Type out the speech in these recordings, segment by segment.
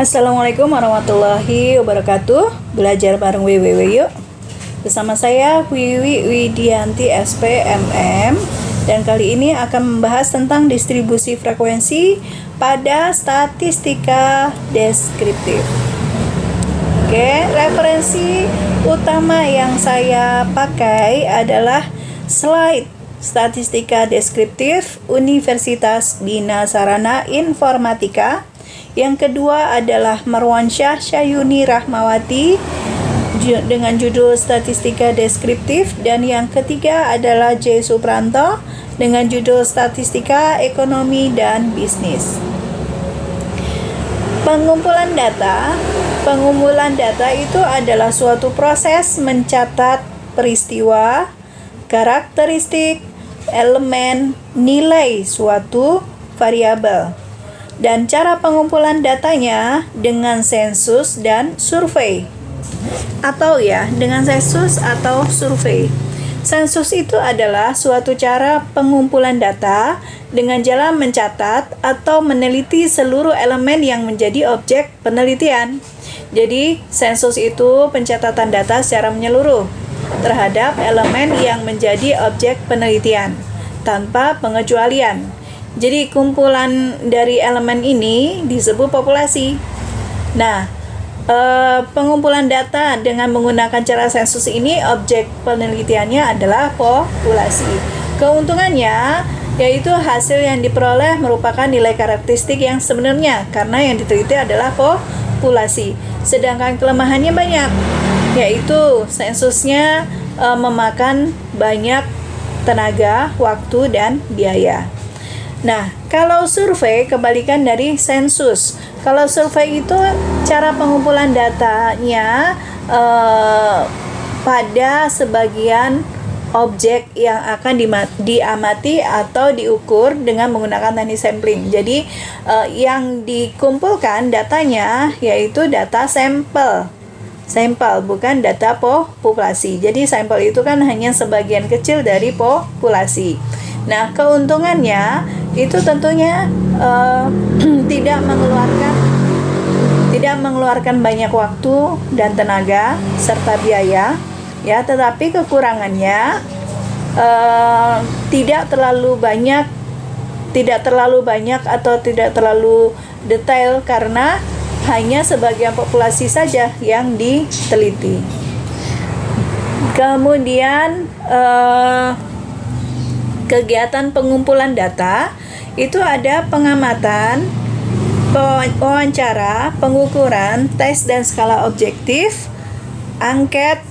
Assalamualaikum warahmatullahi wabarakatuh. Belajar bareng WWW yuk. Bersama saya Wiwi Widianti SPMM. Dan kali ini akan membahas tentang distribusi frekuensi pada statistika deskriptif. Oke, referensi utama yang saya pakai adalah slide statistika deskriptif Universitas Dina Sarana Informatika. Yang kedua adalah Marwansyah Syayuni Rahmawati dengan judul Statistika Deskriptif, dan yang ketiga adalah J. Supranto dengan judul Statistika Ekonomi dan Bisnis. Pengumpulan data itu adalah suatu proses mencatat peristiwa, karakteristik, elemen, nilai suatu variabel. Dan cara pengumpulan datanya dengan sensus dan survei. Dengan sensus atau survei. Sensus itu adalah suatu cara pengumpulan data dengan jalan mencatat atau meneliti seluruh elemen yang menjadi objek penelitian. Jadi, sensus itu pencatatan data secara menyeluruh terhadap elemen yang menjadi objek penelitian tanpa pengecualian. Jadi kumpulan dari elemen ini disebut populasi. Nah, pengumpulan data dengan menggunakan cara sensus ini, objek penelitiannya adalah populasi. Keuntungannya yaitu hasil yang diperoleh merupakan nilai karakteristik yang sebenarnya karena yang diteliti adalah populasi. Sedangkan kelemahannya banyak, yaitu sensusnya memakan banyak tenaga, waktu, dan biaya. Nah, kalau survei kebalikan dari sensus. Kalau survei itu cara pengumpulan datanya pada sebagian objek yang akan diamati atau diukur dengan menggunakan teknik sampling. Jadi, yang dikumpulkan datanya yaitu data sampel, bukan data populasi. Jadi, sampel itu kan hanya sebagian kecil dari populasi. Nah, keuntungannya itu tentunya tidak mengeluarkan banyak waktu dan tenaga serta biaya, ya. Tetapi kekurangannya tidak terlalu banyak atau tidak terlalu detail karena hanya sebagian populasi saja yang diteliti. Kemudian kegiatan pengumpulan data itu ada pengamatan, wawancara, pengukuran, tes dan skala objektif, angket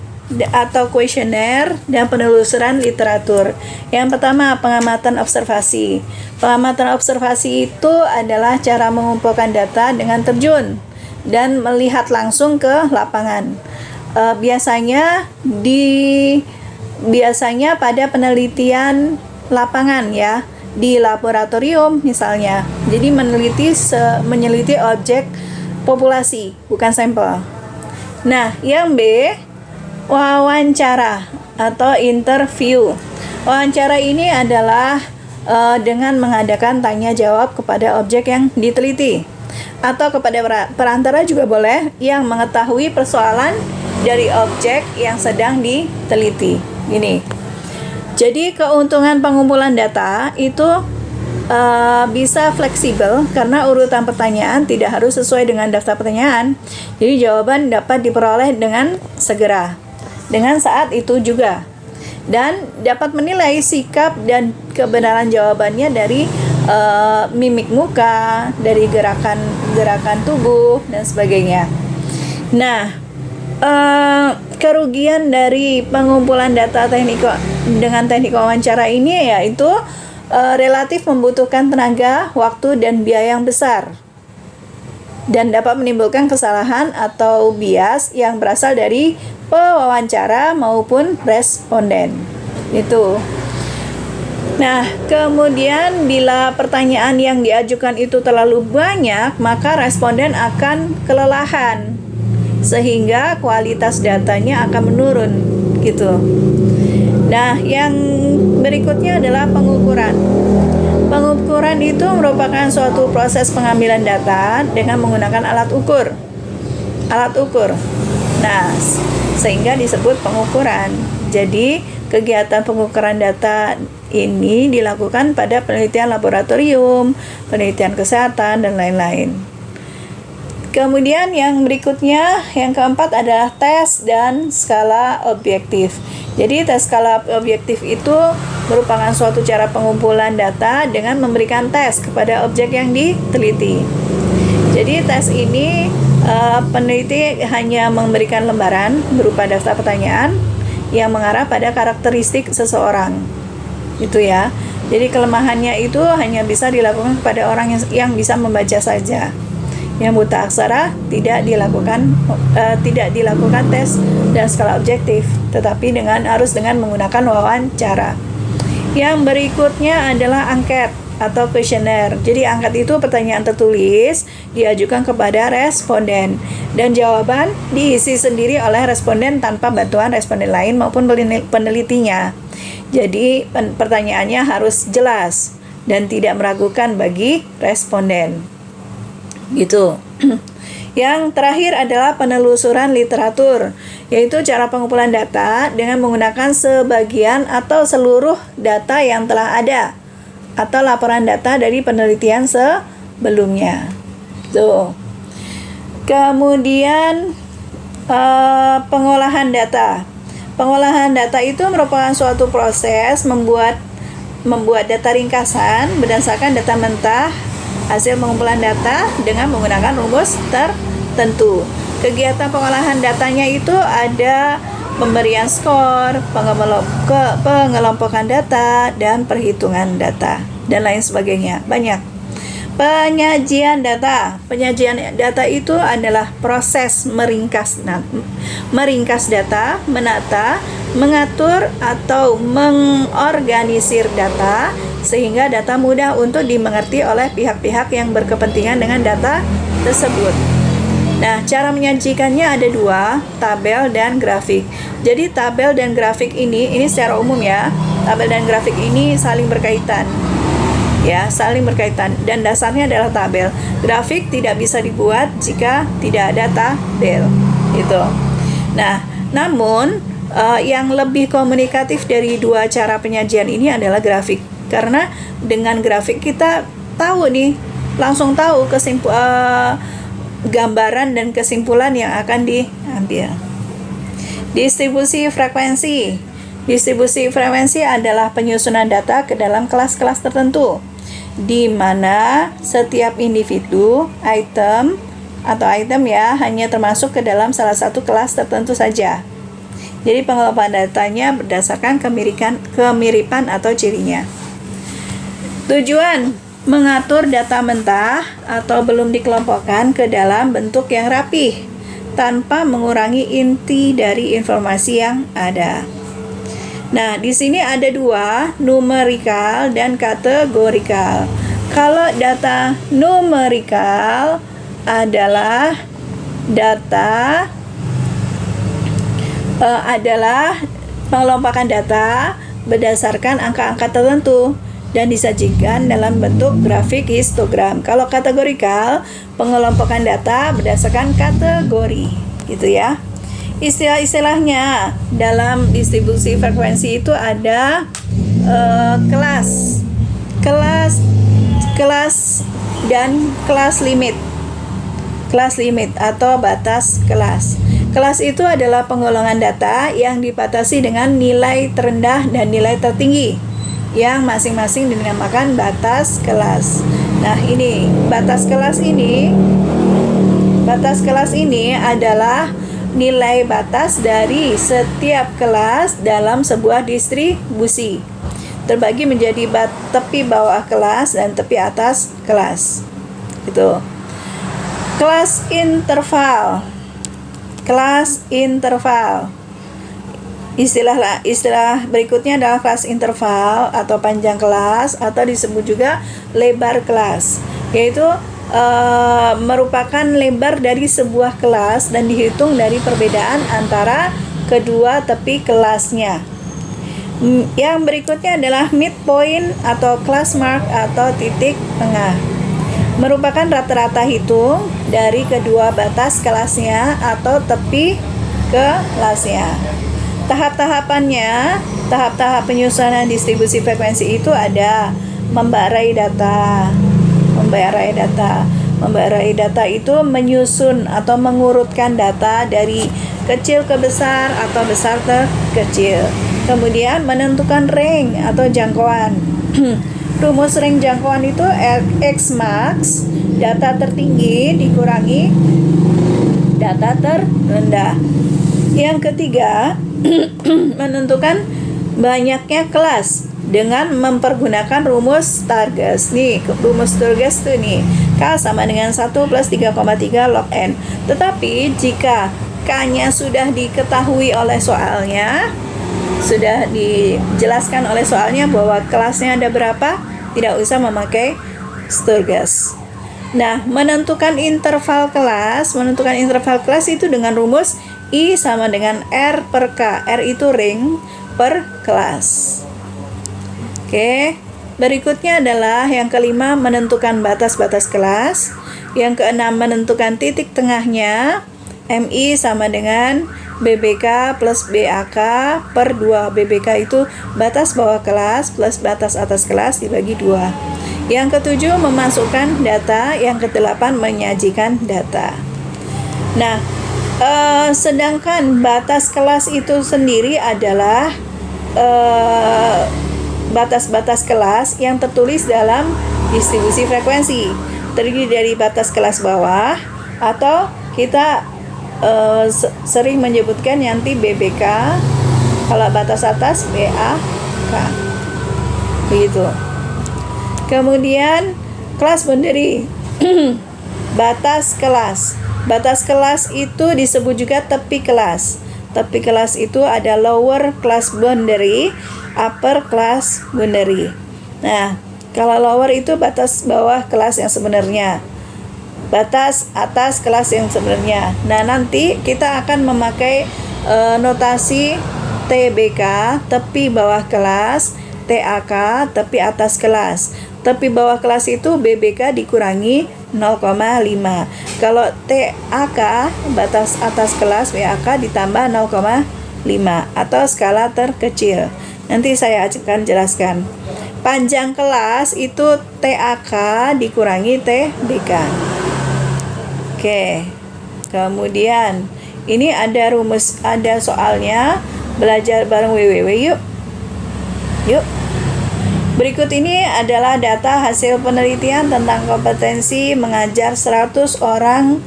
atau kuesioner, dan penelusuran literatur. Yang pertama, pengamatan observasi. Pengamatan observasi itu adalah cara mengumpulkan data dengan terjun dan melihat langsung ke lapangan. Biasanya pada penelitian lapangan, ya, di laboratorium misalnya. Jadi meneliti objek populasi, bukan sampel. Nah, yang B, wawancara atau interview. Wawancara ini adalah dengan mengadakan tanya jawab kepada objek yang diteliti atau kepada perantara juga boleh yang mengetahui persoalan dari objek yang sedang diteliti. Gini. Jadi keuntungan pengumpulan data itu bisa fleksibel karena urutan pertanyaan tidak harus sesuai dengan daftar pertanyaan. Jadi jawaban dapat diperoleh dengan segera, dengan saat itu juga. Dan dapat menilai sikap dan kebenaran jawabannya dari mimik muka, dari gerakan tubuh, dan sebagainya. Nah, kerugian dari pengumpulan data dengan teknik wawancara ini yaitu relatif membutuhkan tenaga, waktu, dan biaya yang besar dan dapat menimbulkan kesalahan atau bias yang berasal dari pewawancara maupun responden. Itu. Nah, kemudian bila pertanyaan yang diajukan itu terlalu banyak, maka responden akan kelelahan sehingga kualitas datanya akan menurun, gitu. Nah, yang berikutnya adalah pengukuran. Pengukuran itu merupakan suatu proses pengambilan data dengan menggunakan alat ukur. Nah, sehingga disebut pengukuran. Jadi, kegiatan pengukuran data ini dilakukan pada penelitian laboratorium, penelitian kesehatan, dan lain-lain. Kemudian yang berikutnya, yang keempat adalah tes dan skala objektif. Jadi tes skala objektif itu merupakan suatu cara pengumpulan data dengan memberikan tes kepada objek yang diteliti. Jadi tes ini peneliti hanya memberikan lembaran berupa daftar pertanyaan yang mengarah pada karakteristik seseorang. Itu ya. Jadi kelemahannya itu hanya bisa dilakukan kepada orang yang bisa membaca saja. Yang buta aksara tidak dilakukan tes dan skala objektif, tetapi harus dengan menggunakan wawancara. Yang berikutnya adalah angket atau kuesioner. Jadi angket itu pertanyaan tertulis diajukan kepada responden dan jawaban diisi sendiri oleh responden tanpa bantuan responden lain maupun penelitinya. Jadi pertanyaannya harus jelas dan tidak meragukan bagi responden. Gitu. Yang terakhir adalah penelusuran literatur, yaitu cara pengumpulan data dengan menggunakan sebagian atau seluruh data yang telah ada atau laporan data dari penelitian sebelumnya. Tuh. Kemudian pengolahan data. Pengolahan data itu merupakan suatu proses membuat data ringkasan berdasarkan data mentah hasil pengumpulan data dengan menggunakan rumus tertentu. Kegiatan pengolahan datanya itu ada pemberian skor, pengelompokan data, dan perhitungan data, dan lain sebagainya. Banyak. Penyajian data. Penyajian data itu adalah proses meringkas data, menata, mengatur, atau mengorganisir data sehingga data mudah untuk dimengerti oleh pihak-pihak yang berkepentingan dengan data tersebut. Nah, cara menyajikannya ada dua, tabel dan grafik. Jadi tabel dan grafik ini secara umum ya, tabel dan grafik ini saling berkaitan. Ya, saling berkaitan dan dasarnya adalah tabel. Grafik tidak bisa dibuat jika tidak ada tabel. Gitu. Nah, namun yang lebih komunikatif dari dua cara penyajian ini adalah grafik. Karena dengan grafik kita tahu nih, langsung tahu gambaran dan kesimpulan yang akan diambil. Distribusi frekuensi. Distribusi frekuensi adalah penyusunan data ke dalam kelas-kelas tertentu, di mana setiap individu, item ya, hanya termasuk ke dalam salah satu kelas tertentu saja. Jadi pengelolaan datanya berdasarkan kemiripan atau cirinya. Tujuan mengatur data mentah atau belum dikelompokkan ke dalam bentuk yang rapih tanpa mengurangi inti dari informasi yang ada. Nah, di sini ada dua, numerikal dan kategorikal. Kalau data numerikal adalah pengelompokan data berdasarkan angka-angka tertentu dan disajikan dalam bentuk grafik histogram. Kalau kategorikal, pengelompokan data berdasarkan kategori, gitu ya. Istilah-istilahnya dalam distribusi frekuensi itu ada kelas dan kelas limit. Kelas limit atau batas kelas. Kelas itu adalah penggolongan data yang dibatasi dengan nilai terendah dan nilai tertinggi, yang masing-masing dinamakan batas kelas. Nah, ini batas kelas ini adalah nilai batas dari setiap kelas dalam sebuah distribusi, terbagi menjadi tepi bawah kelas dan tepi atas kelas. Gitu. Kelas interval. Istilah berikutnya adalah kelas interval atau panjang kelas atau disebut juga lebar kelas, yaitu merupakan lebar dari sebuah kelas dan dihitung dari perbedaan antara kedua tepi kelasnya. Yang berikutnya adalah midpoint atau class mark atau titik tengah. Merupakan rata-rata hitung dari kedua batas kelasnya atau tepi kelasnya. Tahap-tahapannya, tahap-tahap penyusunan distribusi frekuensi itu ada membarai data. Membarai data itu menyusun atau mengurutkan data dari kecil ke besar atau besar ke kecil. Kemudian menentukan range atau jangkauan. Rumus range jangkauan itu X max, data tertinggi dikurangi data terendah. Yang ketiga, menentukan banyaknya kelas dengan mempergunakan rumus Stargast. Nih, rumus Stargast tuh nih, K sama dengan 1 plus 3,3 log N. Tetapi jika K-nya sudah diketahui oleh soalnya, sudah dijelaskan oleh soalnya bahwa kelasnya ada berapa, tidak usah memakai Stargast. Nah, menentukan interval kelas itu dengan rumus I sama dengan R per K. R itu ring per kelas. Oke, berikutnya adalah yang kelima, menentukan batas-batas kelas. Yang keenam, menentukan titik tengahnya. MI sama dengan BBK plus BAK per 2. BBK itu batas bawah kelas plus batas atas kelas dibagi 2. Yang ketujuh, memasukkan data. Yang kedelapan, menyajikan data. Nah, sedangkan batas kelas itu sendiri adalah batas-batas kelas yang tertulis dalam distribusi frekuensi, terdiri dari batas kelas bawah atau kita sering menyebutkan nanti BBK, kalau batas atas BAK, begitu. Kemudian kelas boundary. Batas kelas itu disebut juga tepi kelas. Tepi kelas itu ada lower class boundary, upper class boundary. Nah, kalau lower itu batas bawah kelas yang sebenarnya, batas atas kelas yang sebenarnya. Nah, nanti kita akan memakai notasi TBK, tepi bawah kelas, TAK, tepi atas kelas. Tepi bawah kelas itu BBK dikurangi 0,5. Kalau TAK, batas atas kelas, BAK ditambah 0,5 atau skala terkecil. Nanti saya akan jelaskan. Panjang kelas itu TAK dikurangi TBK. Oke. Kemudian ini ada rumus, ada soalnya. Belajar bareng WWW yuk. Yuk. Berikut ini adalah data hasil penelitian tentang kompetensi mengajar 100 orang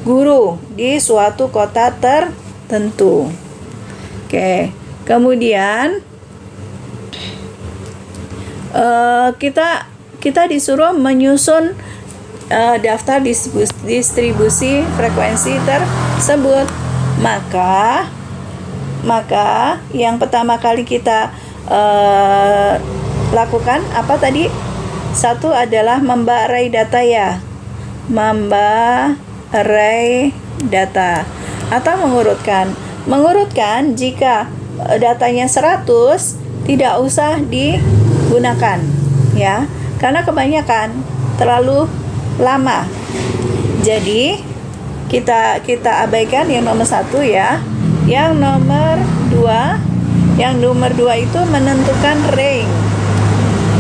guru di suatu kota tertentu. Oke, kemudian kita disuruh menyusun daftar distribusi frekuensi tersebut. Maka yang pertama kali kita lakukan apa tadi? Satu adalah membarai data ya. Membarai data atau mengurutkan. Mengurutkan jika datanya 100 tidak usah digunakan ya. Karena kebanyakan terlalu lama. Jadi kita abaikan yang nomor 1 ya. Yang nomor 2 itu menentukan range.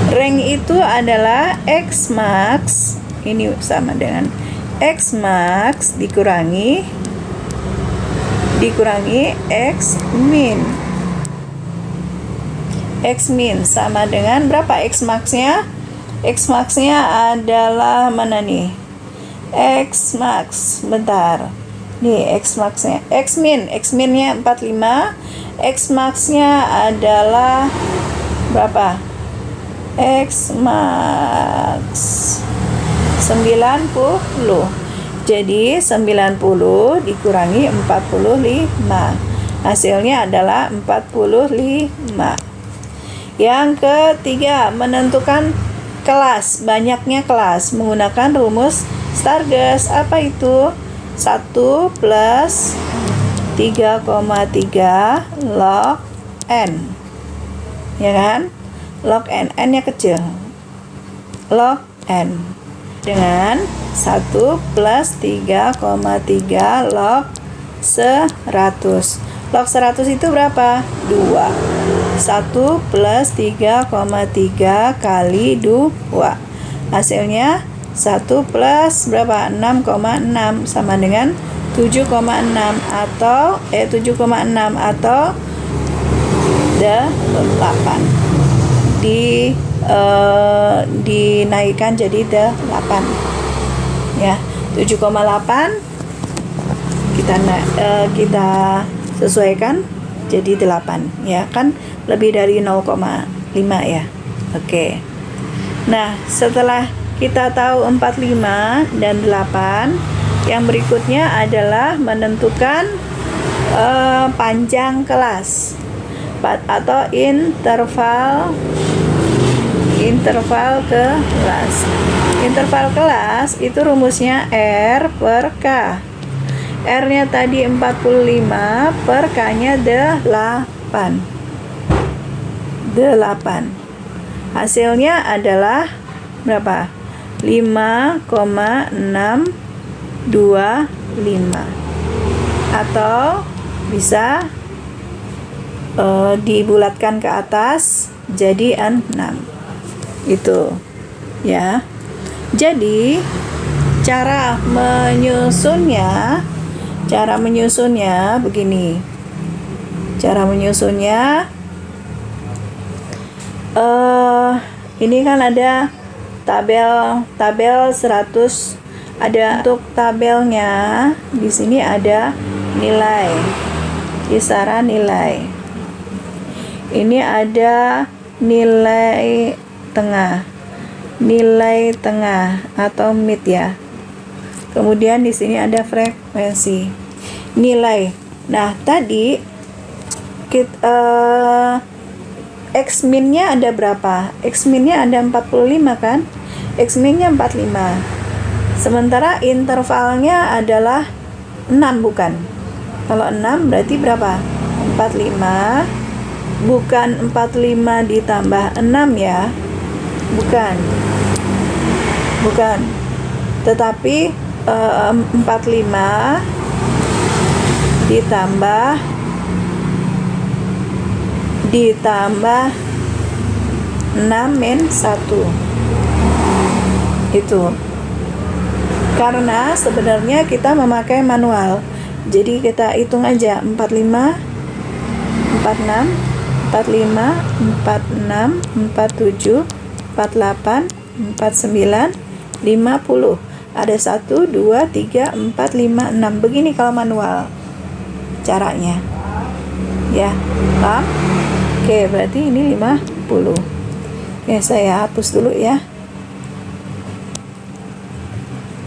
Range itu adalah X max, ini sama dengan X max dikurangi X min. X min sama dengan berapa X maxnya? X maxnya adalah mana nih? X max, bentar. Nih X maxnya, X minnya 45, X maxnya adalah berapa? X max 90. Jadi 90 dikurangi 45. Hasilnya adalah 45. Yang ketiga, menentukan kelas, banyaknya kelas menggunakan rumus Stargast. Apa itu? 1 plus 3,3 log N. ya kan? Log n-nya kecil. Log n dengan 1 plus 3,3 log 100. Log 100 itu berapa? 2. 1 plus 3,3 kali 2. Hasilnya 1 plus berapa? 6,6 sama dengan 7,6 atau 7,6 atau 8. Dinaikkan jadi 8. Ya, 7,8 kita sesuaikan jadi 8, ya kan, lebih dari 0,5 ya. Oke. Nah, setelah kita tahu 45 dan 8, yang berikutnya adalah menentukan panjang kelas atau interval kelas. Interval kelas itu rumusnya R per K. R-nya tadi 45, per K-nya 8. Hasilnya adalah berapa? 5,625. Atau bisa dibulatkan ke atas jadi 6. Itu ya. Jadi cara menyusunnya begini. Cara menyusunnya ini kan ada tabel 100, ada untuk tabelnya. Di sini ada nilai, kisaran nilai. Ini ada nilai tengah atau mid ya. Kemudian di sini ada frekuensi, nilai. Nah, tadi X-min-nya ada berapa? X-min-nya ada 45 kan? X-min-nya 45. Sementara intervalnya adalah 6 bukan? Kalau 6 berarti berapa? 45. Bukan 45 ditambah 6 ya. Bukan. Tetapi 45 ditambah 6 min 1. Itu karena sebenarnya kita memakai manual, jadi kita hitung aja 45, 46, 45, 46, 47, 48, 49, 50. Ada 1, 2, 3, 4, 5, 6. Begini kalau manual caranya. Ya, paham? Oke, berarti ini 50. Oke, saya hapus dulu ya.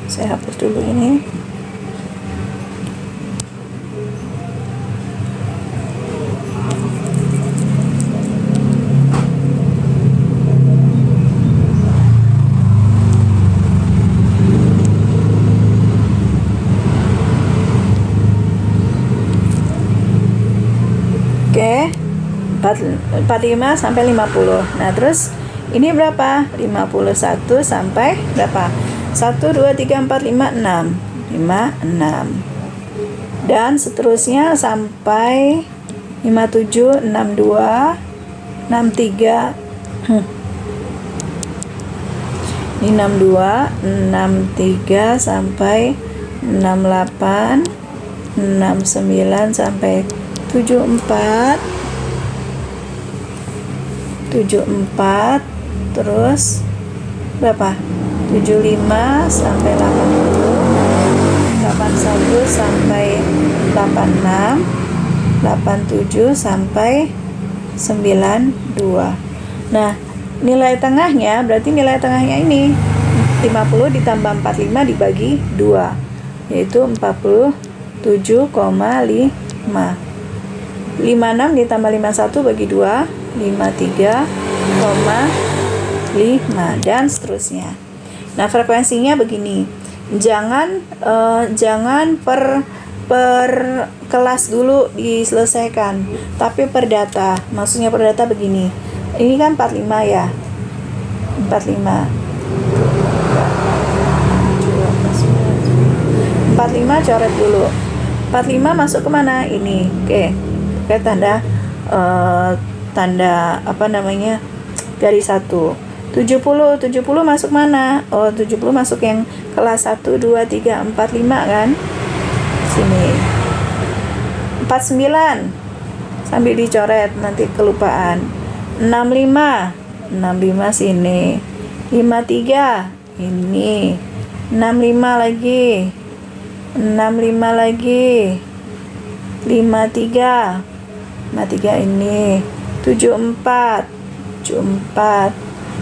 Saya hapus dulu ini. Oke, 45 sampai 50. Nah, terus ini berapa? 51 sampai berapa? 1, 2, 3, 4, 5, 6. 56. Dan seterusnya sampai 57, 62, 63. Ini 62, 63 sampai 68, 69 sampai 74, terus berapa? 75 sampai 80, 81 sampai 86, 87 sampai 92. Nah, nilai tengahnya berarti nilai tengahnya ini 50 ditambah 45 dibagi 2, yaitu 47,5. 56 ditambah 51 bagi 2, 53,5 dan seterusnya. Nah, frekuensinya begini. Jangan per kelas dulu diselesaikan, tapi per data. Maksudnya per data begini. Ini kan 45 ya. 45. 45 coret dulu. 45 masuk kemana? Ini. Oke. Oke, tanda apa namanya? Garis 1. 70 masuk mana? Oh, 70 masuk yang kelas 1, 2, 3, 4, 5 kan? Sini. 49 sambil dicoret, nanti kelupaan. 65 sini. 53 ini. 65 lagi. 53 ini. 74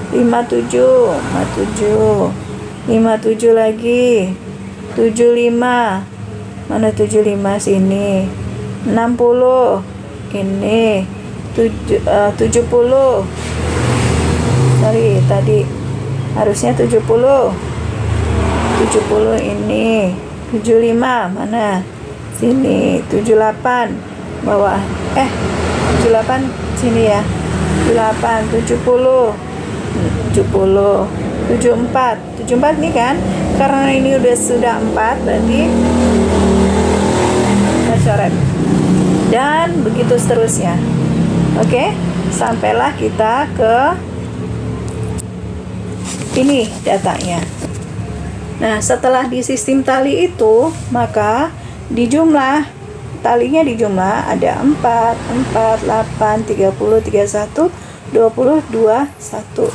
57 lagi. 75 mana? 75 sini. 60 ini. 70 sorry, tadi harusnya 70 ini. 75 mana? Sini. 78 bawah. 78 sini ya. 78 70 74 nih kan, karena ini sudah 4 berarti kita coret dan begitu seterusnya. Oke, sampailah kita ke ini datanya. Nah, setelah di sistem tali itu, maka dijumlah, talinya dijumlah ada 4, 8, 30, 31, 20, 21.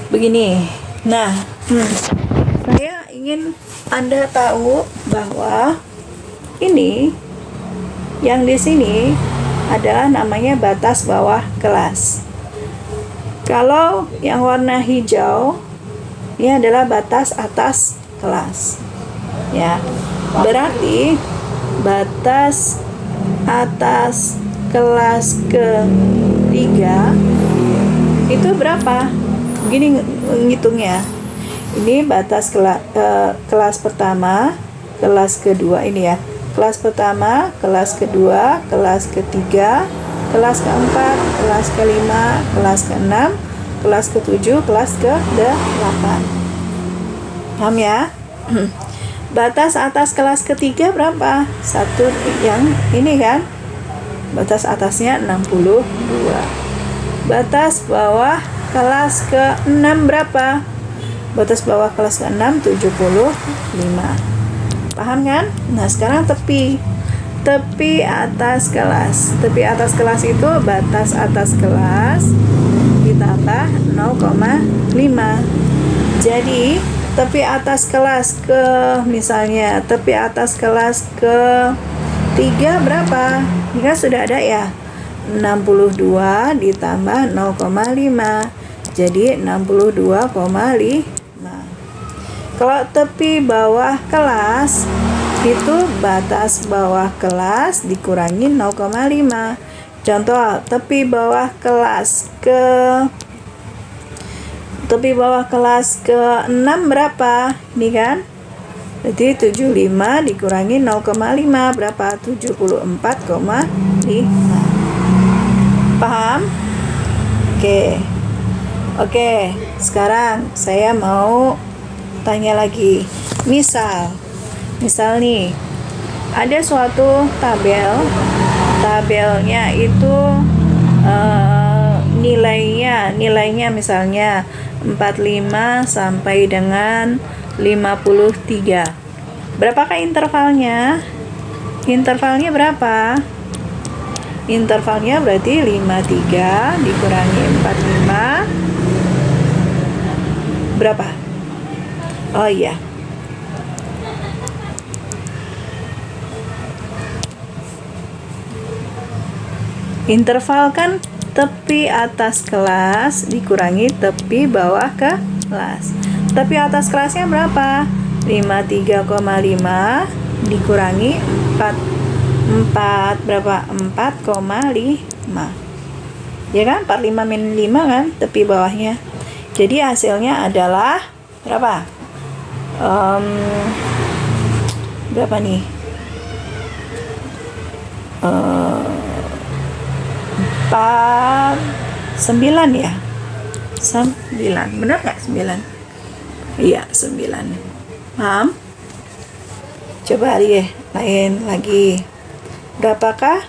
Begini. Nah, saya ingin Anda tahu bahwa ini yang di sini adalah namanya batas bawah kelas. Kalau yang warna hijau ini adalah batas atas kelas. Ya. Berarti batas atas kelas ketiga itu berapa? Begini ngitungnya. Ini batas kelas pertama, kelas kedua ini ya. Kelas pertama, kelas kedua, kelas ketiga, kelas keempat, kelas kelima, kelas keenam, kelas ketujuh, kelas ke-8. Paham ya? Batas atas kelas ketiga berapa? Satu yang ini kan? Batas atasnya 62. Batas bawah kelas ke-6 berapa? Batas bawah kelas ke-6 75. Paham kan? Nah, sekarang tepi atas kelas. Tepi atas kelas itu batas atas kelas ditambah 0,5. Jadi, tepi atas kelas misalnya tepi atas kelas ke-3 berapa? Ini kan sudah ada ya. 62 ditambah 0,5. Jadi 62,5. Kalau tepi bawah kelas itu batas bawah kelas dikurangi 0,5. Contoh, tepi bawah kelas ke-6 berapa? Ini kan? Jadi 75 dikurangi 0,5 berapa? 74,5. Paham? Oke, sekarang saya mau tanya lagi. Misal nih, ada suatu tabelnya itu nilainya misalnya 45 sampai dengan 53. Berapakah intervalnya? Intervalnya berapa? Intervalnya berarti 53 dikurangi 45 berapa? Oh iya. Interval kan tepi atas kelas dikurangi tepi bawah kelas. Tepi atas kelasnya berapa? 53,5 dikurangi 4 berapa? 4,5. Ya kan? 45 min 5 kan tepi bawahnya. Jadi hasilnya adalah berapa? Berapa nih? 4 9 ya? 9. Benar nggak 9? Iya, 9. Paham? Coba deh, lain lagi. Berapakah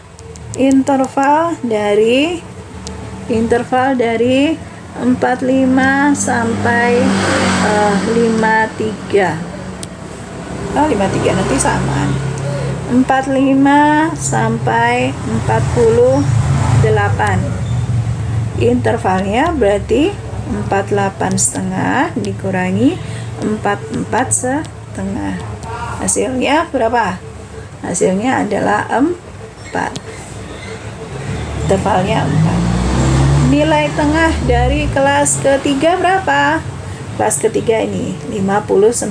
interval dari 45 sampai 53? Oh, 53 nanti samaan. 45 sampai 48. Intervalnya berarti 48,5 dikurangi 44,5. Hasilnya berapa? Hasilnya adalah 4. Intervalnya 4. Nilai tengah dari kelas ketiga berapa? Kelas ketiga ini 59,5.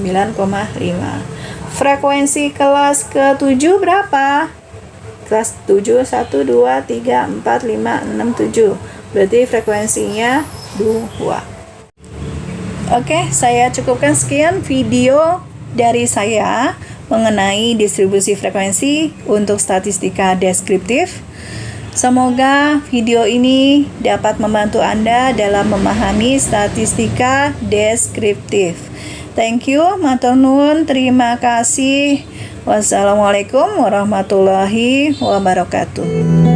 Frekuensi kelas ke-7 berapa? Kelas 7 1 2 3 4 5 6 7. Berarti frekuensinya 2. Oke, saya cukupkan sekian video dari saya mengenai distribusi frekuensi untuk statistika deskriptif. Semoga video ini dapat membantu Anda dalam memahami statistika deskriptif. Thank you, matur nuwun, terima kasih. Wassalamualaikum warahmatullahi wabarakatuh.